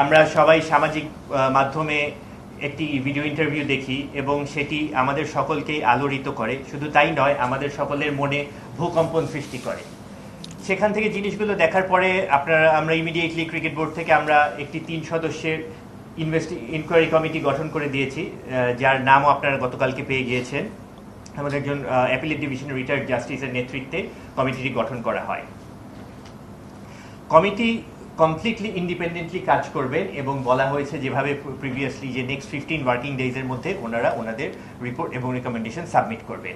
আমরা সবাই সামাজিক মাধ্যমে একটি ভিডিও ইন্টারভিউ দেখি এবং সেটি আমাদের সকলকেই আলোড়িত করে। শুধু তাই নয়, আমাদের সকলের মনে ভূকম্পন সৃষ্টি করে। সেখান থেকে জিনিসগুলো দেখার পরে আমরা ইমিডিয়েটলি ক্রিকেট বোর্ড থেকে আমরা একটি 3 সদস্যের ইনকোয়ারি কমিটি গঠন করে দিয়েছি, যার নামও আপনারা গতকালকে পেয়ে গিয়েছেন। আমাদের একজন অ্যাপিলেট ডিভিশন রিটায়ার্ড জাস্টিসের নেতৃত্বে কমিটিটি গঠন করা হয়। কমিটি কমপ্লিটলি ইন্ডিপেন্ডেন্টলি কাজ করবেন এবং বলা হয়েছে যেভাবে প্রিভিয়াসলি যে নেক্সট 15 ওয়ার্কিং ডেজের মধ্যে ওনারা ওনাদের রিপোর্ট এবং রিকমেন্ডেশন সাবমিট করবেন।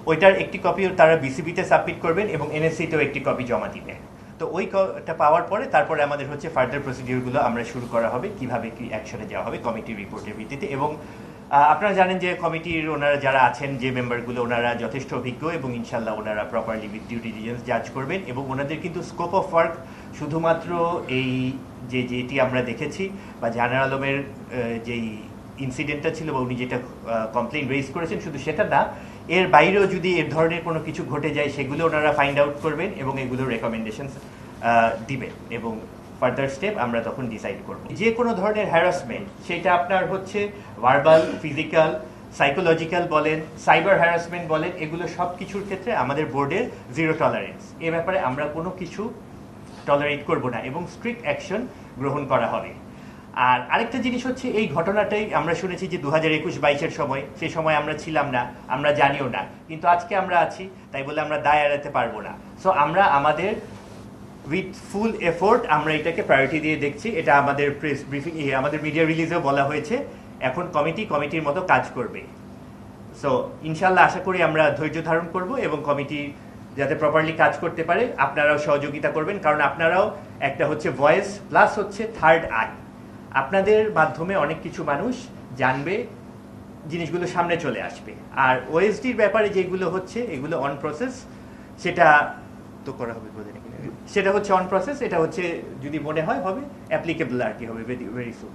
ওইটার একটি কপিও তারা বিসিবিতে সাবমিট করবেন এবং এনএসসিতেও একটি কপি জমা দিবেন। তো ওইটা পাওয়ার পরে তারপরে আমাদের হচ্ছে ফার্দার প্রসিডিউরগুলো আমরা শুরু করা হবে, কিভাবে কি অ্যাকশনে যাওয়া হবে কমিটির রিপোর্টের ভিত্তিতে। এবং আপনারা জানেন যে কমিটির ওনারা যারা আছেন, যে মেম্বারগুলো, ওনারা যথেষ্ট অভিজ্ঞ এবং ইনশাল্লাহ ওনারা প্রপারলি উইথ ডিউ ডিলিজেন্স জাজ করবেন। এবং ওনাদের কিন্তু স্কোপ অফ ওয়ার্ক শুধুমাত্র এই যেটি আমরা দেখেছি বা জাহানার আলমের যেই ইনসিডেন্টটা ছিল বা উনি যেটা কমপ্লেইন রেজ করেছেন, শুধু সেটা না, এর বাইরেও যদি এর ধরনের কোনো কিছু ঘটে যায় সেগুলো ওনারা ফাইন্ড আউট করবেন এবং এগুলোর রেকমেন্ডেশনস দিবেন এবং ফার্দার স্টেপ আমরা তখন ডিসাইড করব। যে কোনো ধরনের হ্যারাসমেন্ট, সেটা আপনার হচ্ছে ভার্বাল, ফিজিক্যাল, সাইকোলজিক্যাল বলেন, সাইবার হ্যারাসমেন্ট বলেন, এগুলো সব কিছুর ক্ষেত্রে আমাদের বোর্ডের জিরো টলারেন্স। এ ব্যাপারে আমরা কোনো কিছু টলারেট করব না এবং স্ট্রিক্ট অ্যাকশন গ্রহণ করা হবে। আর আরেকটা জিনিস হচ্ছে, এই ঘটনাটাই আমরা শুনেছি যে 2021-22-এর সময়, সেই সময় আমরা ছিলাম না, আমরা জানিও না, কিন্তু আজকে আমরা আছি, তাই বলে আমরা দায় এড়াতে পারবো না। সো আমরা আমাদের উইথ ফুল এফোর্ট আমরা এটাকে প্রায়োরিটি দিয়ে দেখছি। এটা আমাদের প্রেস ব্রিফিং, আমাদের মিডিয়া রিলিজেও বলা হয়েছে, এখন কমিটির মতো কাজ করবে। সো ইনশাল্লাহ আশা করি আমরা ধৈর্য ধারণ করব এবং কমিটি যাতে প্রপারলি কাজ করতে পারে আপনারাও সহযোগিতা করবেন, কারণ আপনারাও একটা হচ্ছে ভয়েস প্লাস হচ্ছে থার্ড আই। আপনাদের মাধ্যমে অনেক কিছু মানুষ জানবে, জিনিসগুলো সামনে চলে আসবে। আর ওএসডির ব্যাপারে যেগুলো হচ্ছে এগুলো অন প্রসেস, সেটা তো করা হবে, সেটা হচ্ছে অন প্রসেস, এটা হচ্ছে যদি মনে হয় হবে অ্যাপ্লিকেবল আর কি হবে ভেরি সুন।